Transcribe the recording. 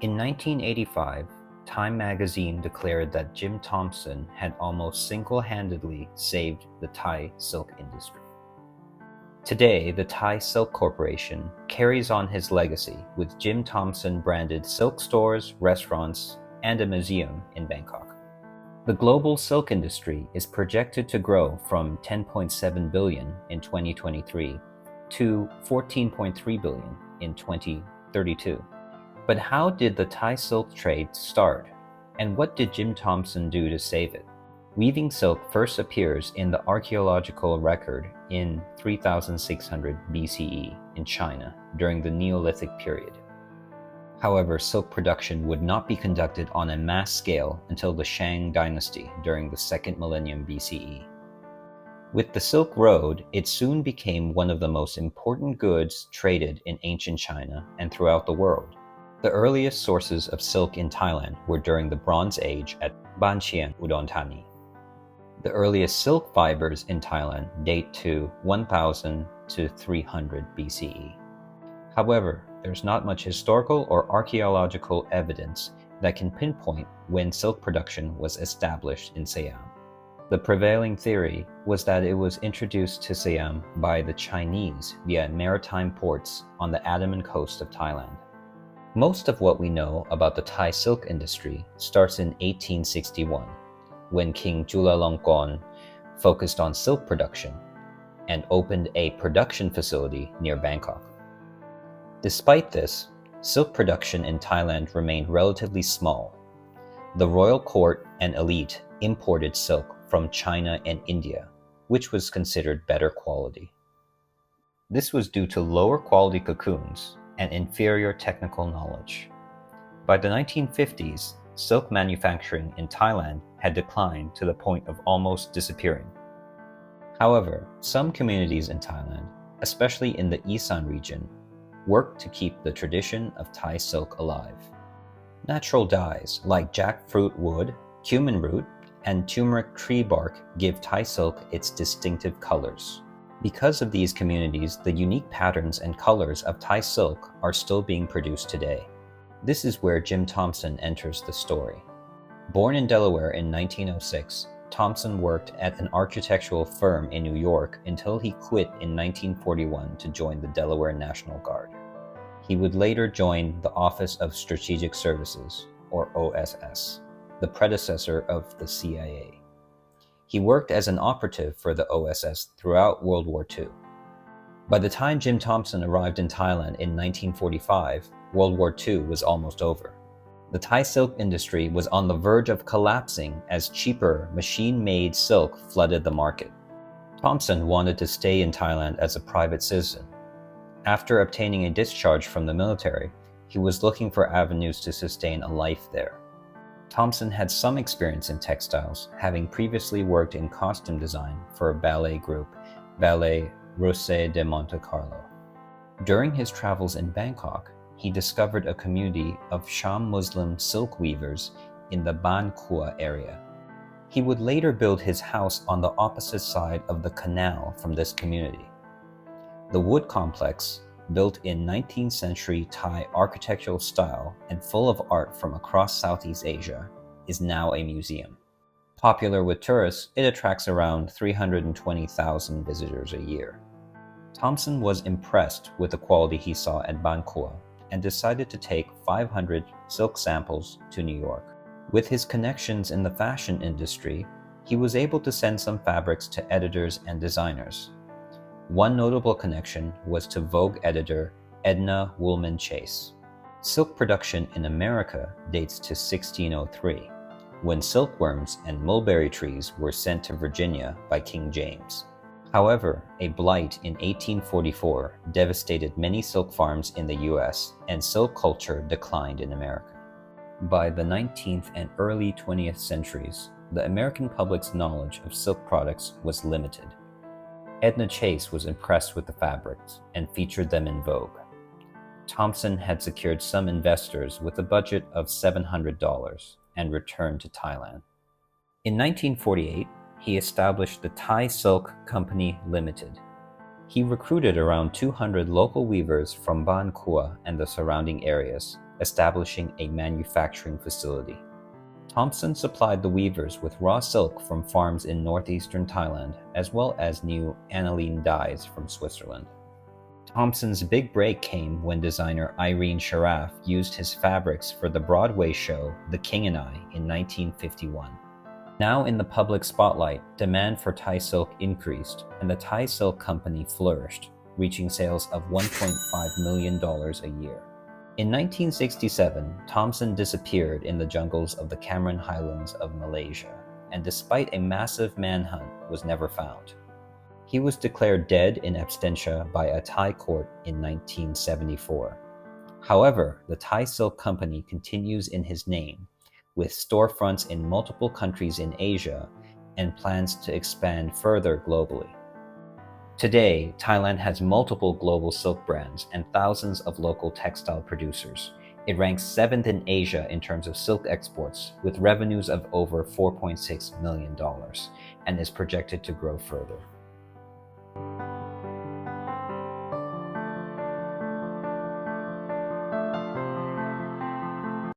In 1985, Time magazine declared that Jim Thompson had almost single-handedly saved the Thai silk industry. Today, the Thai Silk Corporation carries on his legacy with Jim Thompson branded silk stores, restaurants, and a museum in Bangkok. The global silk industry is projected to grow from 10.7 billion in 2023 to 14.3 billion in 2032. But how did the Thai silk trade start, and what did Jim Thompson do to save it? Weaving silk first appears in the archaeological record in 3600 BCE in China during the Neolithic period. However, silk production would not be conducted on a mass scale until the Shang dynasty during the second millennium BCE. With the Silk Road, it soon became one of the most important goods traded in ancient China and throughout the world. The earliest sources of silk in Thailand were during the Bronze Age at Ban Chiang, Udon Thani. The earliest silk fibers in Thailand date to 1000 to 300 BCE. However, there's not much historical or archaeological evidence that can pinpoint when silk production was established in Siam. The prevailing theory was that it was introduced to Siam by the Chinese via maritime ports on the Andaman coast of Thailand. Most of what we know about the Thai silk industry starts in 1861, when King Chulalongkorn focused on silk production and opened a production facility near Bangkok. Despite this, silk production in Thailand remained relatively small. The royal court and elite imported silk from China and India, which was considered better quality. This was due to lower quality cocoons and inferior technical knowledge. By the 1950s, silk manufacturing in Thailand had declined to the point of almost disappearing. However, some communities in Thailand, especially in the Isan region, worked to keep the tradition of Thai silk alive. Natural dyes like jackfruit wood, cumin root, and turmeric tree bark give Thai silk its distinctive colors. Because of these communities, the unique patterns and colors of Thai silk are still being produced today. This is where Jim Thompson enters the story. Born in Delaware in 1906, Thompson worked at an architectural firm in New York until he quit in 1941 to join the Delaware National Guard. He would later join the Office of Strategic Services, or OSS, the predecessor of the CIA. He worked as an operative for the OSS throughout World War II. By the time Jim Thompson arrived in Thailand in 1945, World War II was almost over. The Thai silk industry was on the verge of collapsing as cheaper, machine-made silk flooded the market. Thompson wanted to stay in Thailand as a private citizen. After obtaining a discharge from the military, he was looking for avenues to sustain a life there. Thompson had some experience in textiles, having previously worked in costume design for a ballet group, Ballet Russe de Monte Carlo. During his travels in Bangkok, he discovered a community of Sham Muslim silk weavers in the Ban Kua area. He would later build his house on the opposite side of the canal from this community. The wood complex, built in 19th century Thai architectural style and full of art from across Southeast Asia, is now a museum. Popular with tourists, it attracts around 320,000 visitors a year. Thompson was impressed with the quality he saw at Ban Kua and decided to take 500 silk samples to New York. With his connections in the fashion industry, he was able to send some fabrics to editors and designers. One notable connection was to Vogue editor Edna Woolman Chase. Silk production in America dates to 1603, when silkworms and mulberry trees were sent to Virginia by King James. However, a blight in 1844 devastated many silk farms in the US, and silk culture declined in America. By the 19th and early 20th centuries, the American public's knowledge of silk products was limited. Edna Chase was impressed with the fabrics and featured them in Vogue. Thompson had secured some investors with a budget of $700 and returned to Thailand. In 1948, he established the Thai Silk Company Limited. He recruited around 200 local weavers from Ban Kua and the surrounding areas establishing a manufacturing facility. Thompson supplied the weavers with raw silk from farms in northeastern Thailand, as well as new aniline dyes from Switzerland. Thompson's big break came when designer Irene Sharaf used his fabrics for the Broadway show The King and I in 1951. Now in the public spotlight, demand for Thai silk increased, and the Thai Silk Company flourished, reaching sales of $1.5 million a year. In 1967, Thompson disappeared in the jungles of the Cameron Highlands of Malaysia, and despite a massive manhunt, was never found. He was declared dead in absentia by a Thai court in 1974. However, the Thai Silk Company continues in his name, with storefronts in multiple countries in Asia and plans to expand further globally. Today, Thailand has multiple global silk brands and thousands of local textile producers. It ranks 7th in Asia in terms of silk exports, with revenues of over $4.6 million, and is projected to grow further.